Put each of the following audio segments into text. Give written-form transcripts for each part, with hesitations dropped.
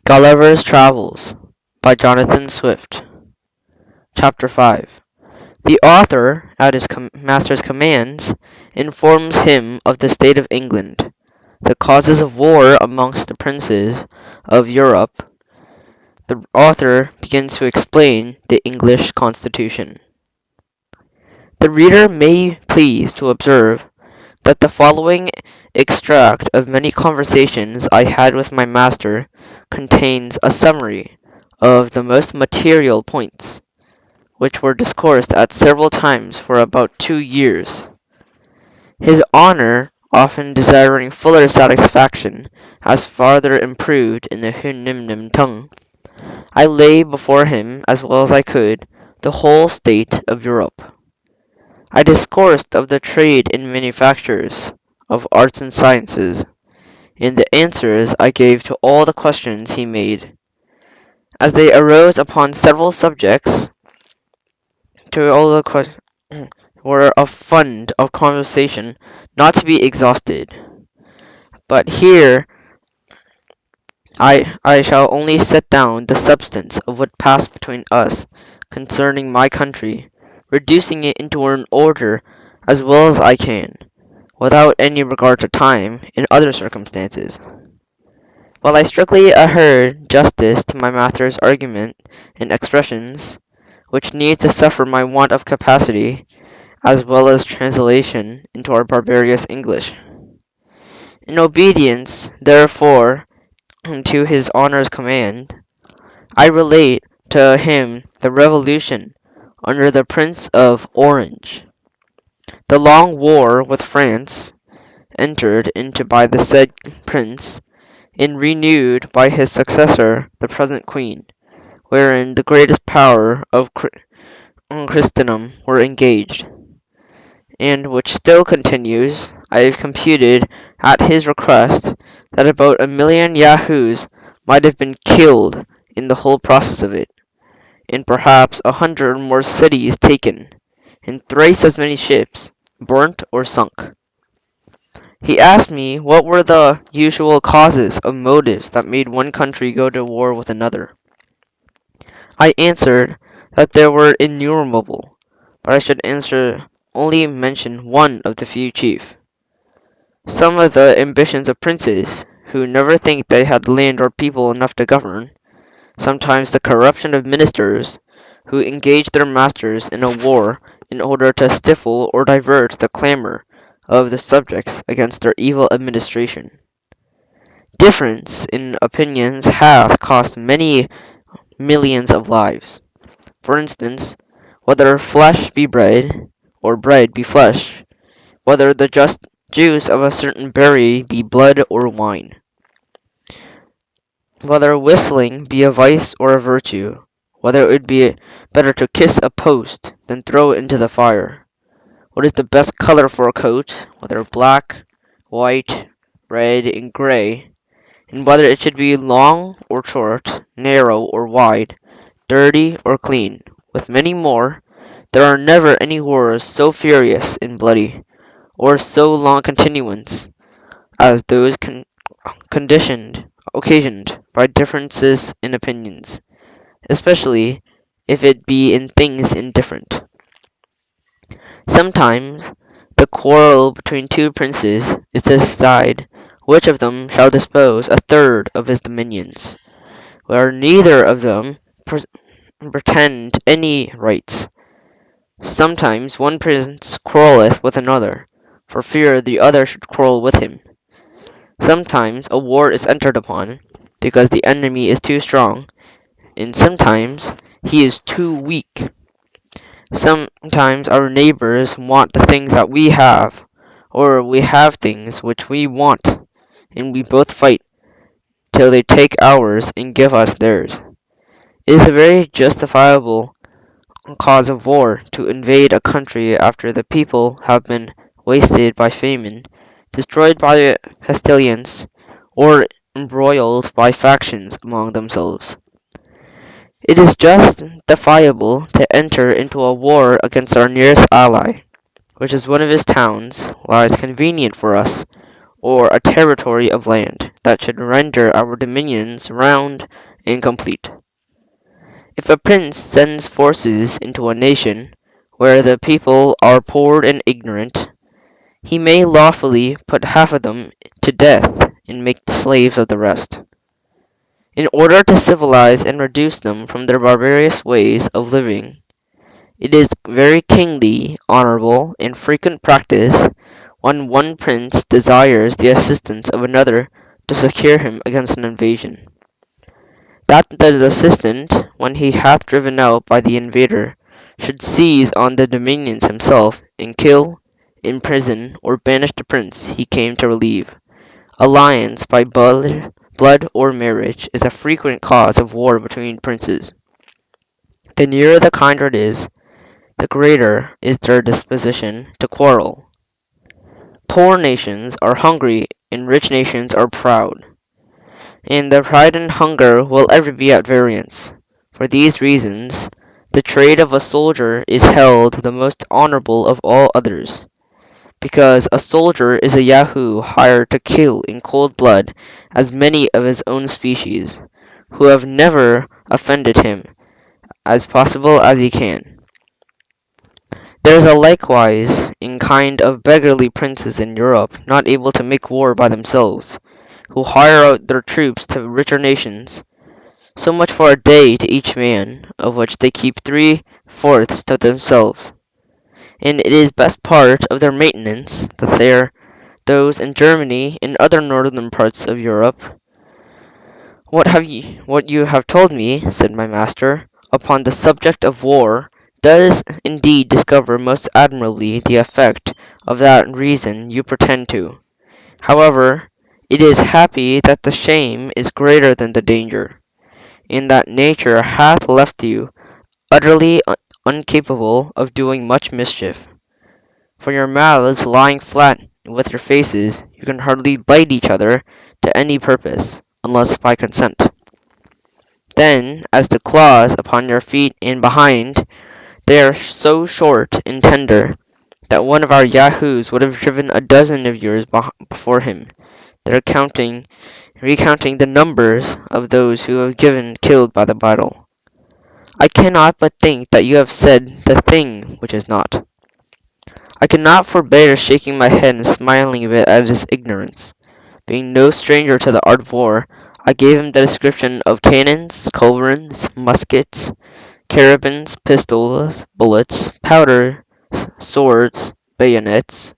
Gulliver's Travels by Jonathan Swift. Chapter 5. The author, at his master's commands, informs him of the state of England, the causes of war amongst the princes of Europe. The author begins to explain the English Constitution. The reader may please to observe that the following extract of many conversations I had with my master contains a summary of the most material points, which were discoursed at several times for about 2 years. His Honour, often desiring fuller satisfaction, has farther improved in the Hunnimnum tongue. I lay before him, as well as I could, the whole state of Europe. I discoursed of the trade and manufactures, of arts and sciences, in the answers I gave to all the questions he made, as they arose upon several subjects. To all the questions were a fund of conversation not to be exhausted. But here I shall only set down the substance of what passed between us concerning my country, reducing it into an order as well as I can, without any regard to time and other circumstances. While I strictly adhered justice to my master's argument and expressions, which need to suffer my want of capacity, as well as translation into our barbarous English. In obedience, therefore, to his Honour's command, I relate to him the revolution under the Prince of Orange, the long war with France, entered into by the said prince, and renewed by his successor, the present queen, wherein the greatest power of Christendom were engaged, and which still continues. I have computed, at his request, that about 1,000,000 Yahoos might have been killed in the whole process of it, and perhaps 100 more cities taken, and thrice as many ships burnt or sunk. He asked me what were the usual causes or motives that made one country go to war with another. I answered that there were innumerable, but I should only mention one of the few chief. Some of the ambitions of princes, who never think they had land or people enough to govern; sometimes the corruption of ministers, who engage their masters in a war in order to stifle or divert the clamour of the subjects against their evil administration. Difference in opinions hath cost many millions of lives. For instance, whether flesh be bread, or bread be flesh; whether the just juice of a certain berry be blood or wine; whether whistling be a vice or a virtue; whether it would be better to kiss a post than throw it into the fire; what is the best colour for a coat, whether black, white, red, and grey; and whether it should be long or short, narrow or wide, dirty or clean; with many more. There are never any wars so furious and bloody, or so long continuance, as those occasioned by differences in opinions, especially if it be in things indifferent. Sometimes the quarrel between two princes is to decide which of them shall dispose a third of his dominions, where neither of them pretend any rights. Sometimes one prince quarrelleth with another, for fear the other should quarrel with him. Sometimes a war is entered upon, because the enemy is too strong, and sometimes he is too weak. Sometimes our neighbours want the things that we have, or we have things which we want, and we both fight till they take ours and give us theirs. It is a very justifiable cause of war to invade a country after the people have been wasted by famine, destroyed by pestilence, or embroiled by factions among themselves. It is justifiable to enter into a war against our nearest ally, which is one of his towns lies convenient for us, or a territory of land that should render our dominions round and complete. If a prince sends forces into a nation where the people are poor and ignorant, he may lawfully put half of them to death and make slaves of the rest. In order to civilize and reduce them from their barbarous ways of living, it is very kingly, honorable, and frequent practice when one prince desires the assistance of another to secure him against an invasion, that the assistant, when he hath driven out by the invader, should seize on the dominions himself, and kill, imprison, or banish the prince he came to relieve. Alliance by blood or marriage is a frequent cause of war between princes. The nearer the kindred is, the greater is their disposition to quarrel. Poor nations are hungry and rich nations are proud, and their pride and hunger will ever be at variance. For these reasons, the trade of a soldier is held the most honorable of all others, because a soldier is a Yahoo hired to kill in cold blood as many of his own species, who have never offended him, as possible as he can. There is a likewise in kind of beggarly princes in Europe not able to make war by themselves, who hire out their troops to richer nations, so much for a day to each man, of which they keep 3/4 to themselves. And it is best part of their maintenance that those in Germany and other northern parts of Europe. What you have told me, said my master, upon the subject of war, does indeed discover most admirably the effect of that reason you pretend to. However, it is happy that the shame is greater than the danger, in that nature hath left you utterly incapable of doing much mischief. For your mouths lying flat with your faces, you can hardly bite each other to any purpose, unless by consent. Then, as to claws upon your feet and behind, they are so short and tender that one of our Yahoos would have driven a dozen of yours before him. They're recounting the numbers of those who have been killed by the battle. I cannot but think that you have said the thing which is not. I could not forbear shaking my head and smiling a bit at his ignorance. Being no stranger to the art of war, I gave him the description of cannons, culverins, muskets, carabines, pistols, bullets, powder, swords, bayonets,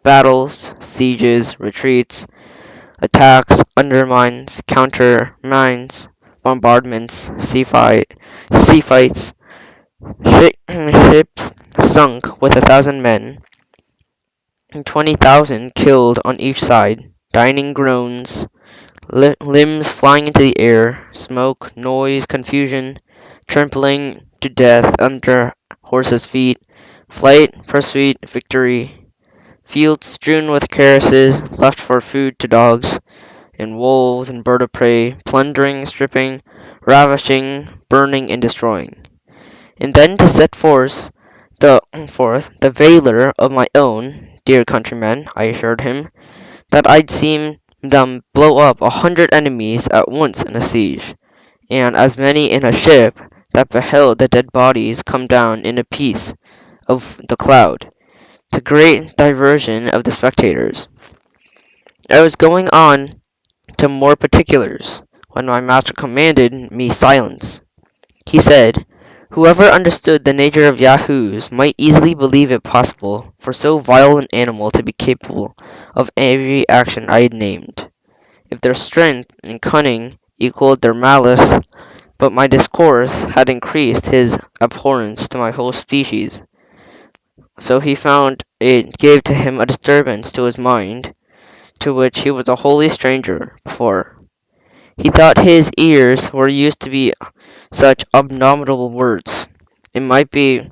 battles, sieges, retreats, attacks, undermines, countermines, bombardments, sea fights, ships sunk with 1,000 men, and 20,000 killed on each side, dying groans, limbs flying into the air, smoke, noise, confusion, trampling to death under horses' feet, flight, pursuit, victory, fields strewn with carcasses left for food to dogs, and wolves and birds of prey, plundering, stripping, ravishing, burning, and destroying. And then to set forth the valour of my own dear countrymen, I assured him that I'd seen them blow up 100 enemies at once in a siege, and as many in a ship that beheld the dead bodies come down in a piece of the cloud, to great diversion of the spectators. I was going on to more particulars, when my master commanded me silence. He said, whoever understood the nature of Yahoos might easily believe it possible for so vile an animal to be capable of every action I had named, if their strength and cunning equalled their malice. But my discourse had increased his abhorrence to my whole species, so he found it gave to him a disturbance to his mind, to which he was a wholly stranger before. He thought his ears were used to be such abominable words, it might be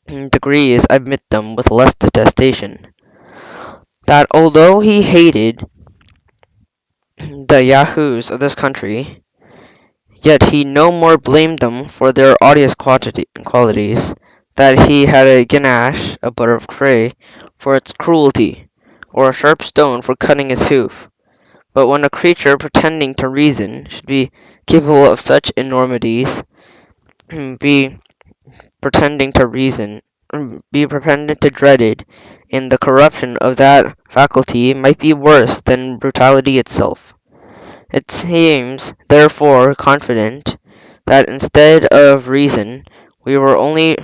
degrees admit them with less detestation, that although he hated the Yahoos of this country, yet he no more blamed them for their odious qualities, that he had a ganache, a bird of prey, for its cruelty, or a sharp stone for cutting his hoof. But when a creature pretending to reason should be capable of such enormities, be pretending to reason, be pretending to dread it, and the corruption of that faculty might be worse than brutality itself. It seems, therefore, confident that instead of reason, we were only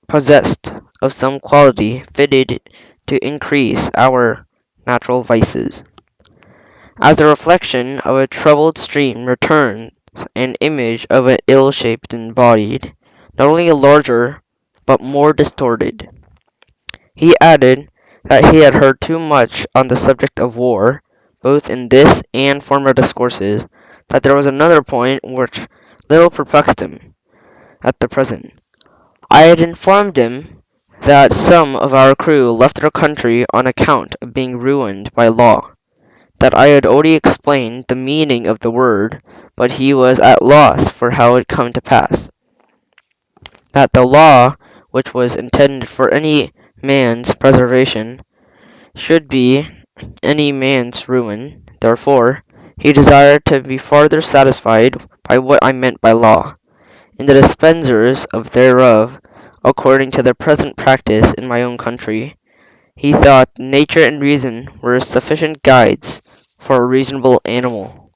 possessed of some quality fitted to increase our natural vices. As the reflection of a troubled stream returns an image of an ill-shaped and bodied, not only larger, but more distorted. He added that he had heard too much on the subject of war, both in this and former discourses, that there was another point which little perplexed him at the present. I had informed him that some of our crew left their country on account of being ruined by law, that I had already explained the meaning of the word, but he was at loss for how it come to pass, that the law, which was intended for any man's preservation, should be any man's ruin. Therefore, he desired to be farther satisfied by what I meant by law, and the dispensers of thereof, according to the present practice in my own country. He thought nature and reason were sufficient guides for a reasonable animal,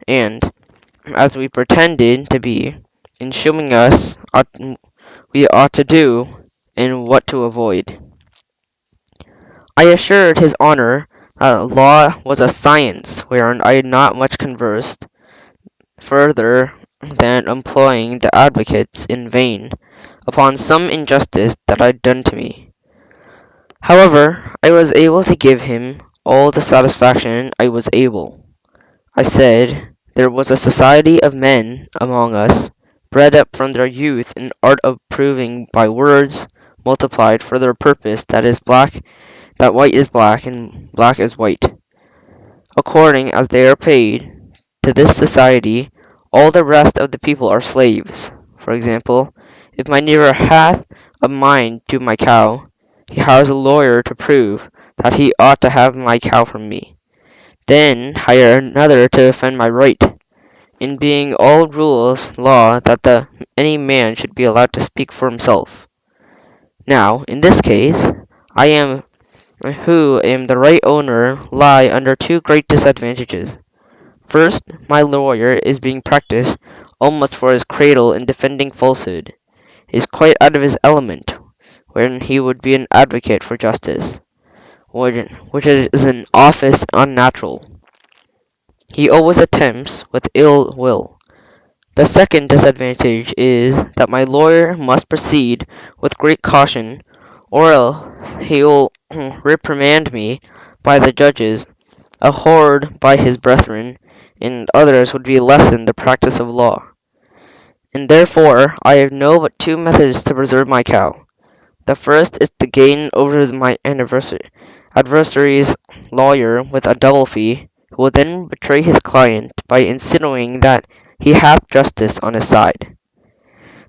and, as we pretended to be, in shewing us we ought to do, and what to avoid. I assured his honour that law was a science wherein I had not much conversed, further than employing the advocates in vain upon some injustice that had done to me. However, I was able to give him all the satisfaction I was able. I said there was a society of men among us, bred up from their youth in art of proving by words multiplied for their purpose that white is black and black is white, according as they are paid. To this society all the rest of the people are slaves. For example, if my neighbour hath a mind to my cow, he hires a lawyer to prove that he ought to have my cow from me. Then hire another to defend my right. In being all rules law that any man should be allowed to speak for himself. Now, in this case, I am who am the right owner lie under two great disadvantages. First, my lawyer is being practised almost for his cradle in defending falsehood. He is quite out of his element, wherein he would be an advocate for justice, which is an office unnatural. He always attempts with ill will. The second disadvantage is that my lawyer must proceed with great caution, or else he will reprimand me by the judges, abhorred by his brethren, and others would be lessened the practice of law. And therefore I have no but two methods to preserve my cow. The first is to gain over my adversary's lawyer with a double fee, who will then betray his client by insinuating that he hath justice on his side.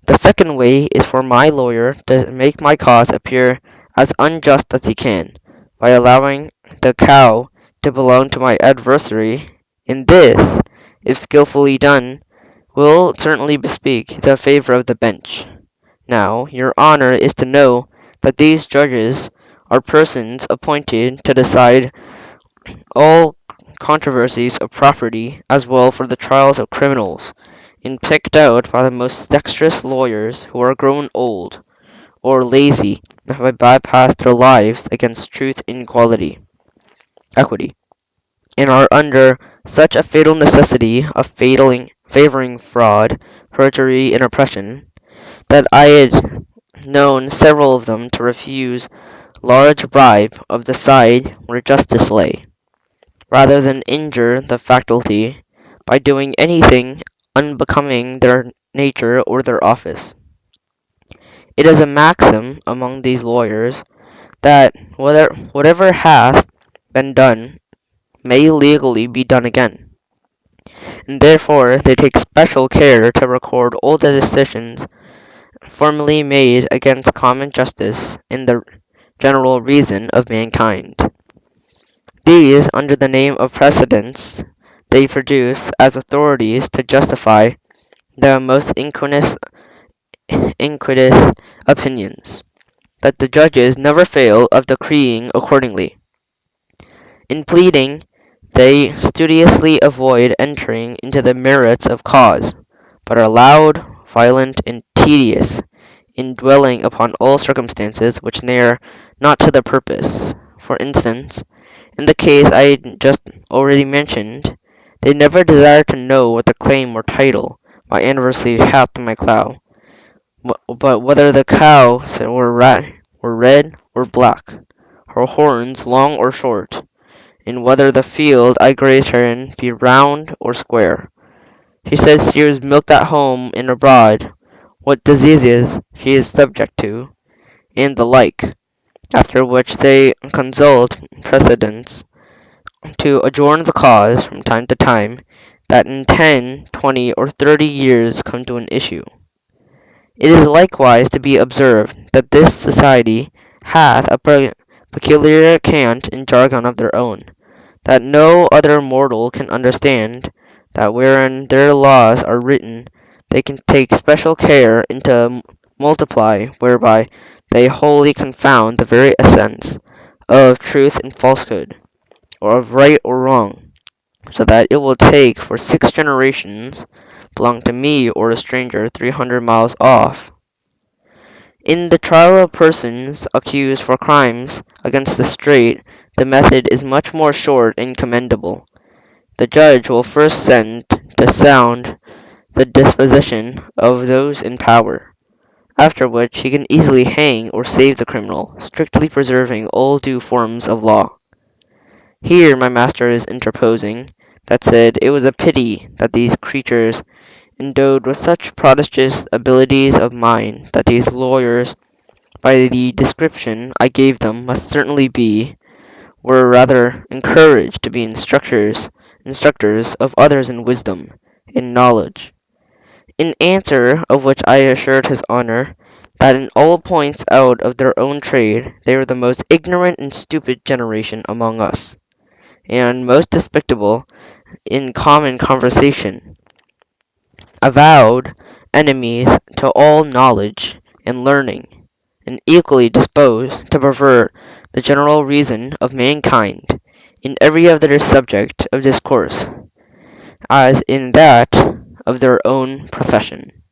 The second way is for my lawyer to make my cause appear as unjust as he can, by allowing the cow to belong to my adversary, and this, if skilfully done, will certainly bespeak the favour of the bench. Now, your honour is to know that these judges are persons appointed to decide all controversies of property as well for the trials of criminals, and picked out by the most dexterous lawyers who are grown old, or lazy, and have bypassed their lives against truth and equity, and are under such a fatal necessity of favouring fraud, perjury, and oppression, that I had known several of them to refuse large bribe of the side where justice lay, rather than injure the faculty by doing anything unbecoming their nature or their office. It is a maxim among these lawyers that whatever hath been done may legally be done again, and therefore they take special care to record all the decisions formerly made against common justice and the general reason of mankind. These, under the name of precedents, they produce as authorities to justify the most iniquitous opinions, that the judges never fail of decreeing accordingly. In pleading, they studiously avoid entering into the merits of cause, but are loud, violent, and tedious in dwelling upon all circumstances which they are not to the purpose. For instance, in the case I just already mentioned, they never desire to know what the claim or title my adversary hath to my cow, but whether the cow were red or black, her horns long or short, and whether the field I graze her in be round or square. She says she is milked at home and abroad, what diseases she is subject to, and the like, after which they consult precedents to adjourn the cause from time to time, that in 10, 20, or 30 years come to an issue. It is likewise to be observed that this society hath a peculiar cant and jargon of their own, that no other mortal can understand, that wherein their laws are written they can take special care and to multiply, whereby they wholly confound the very essence of truth and falsehood, or of right or wrong, so that it will take for 6 generations belong to me or a stranger 300 miles off. In the trial of persons accused for crimes against the state, the method is much more short and commendable. The judge will first send to sound the disposition of those in power, after which he can easily hang or save the criminal, strictly preserving all due forms of law. Here my master is interposing, that said it was a pity that these creatures, endowed with such prodigious abilities of mind, that these lawyers, by the description I gave them, must certainly be, were rather encouraged to be instructors of others in wisdom, in knowledge. In answer of which I assured his honour, that in all points out of their own trade they were the most ignorant and stupid generation among us, and most despicable in common conversation, avowed enemies to all knowledge and learning, and equally disposed to pervert the general reason of mankind in every other subject of discourse, as in that of their own profession.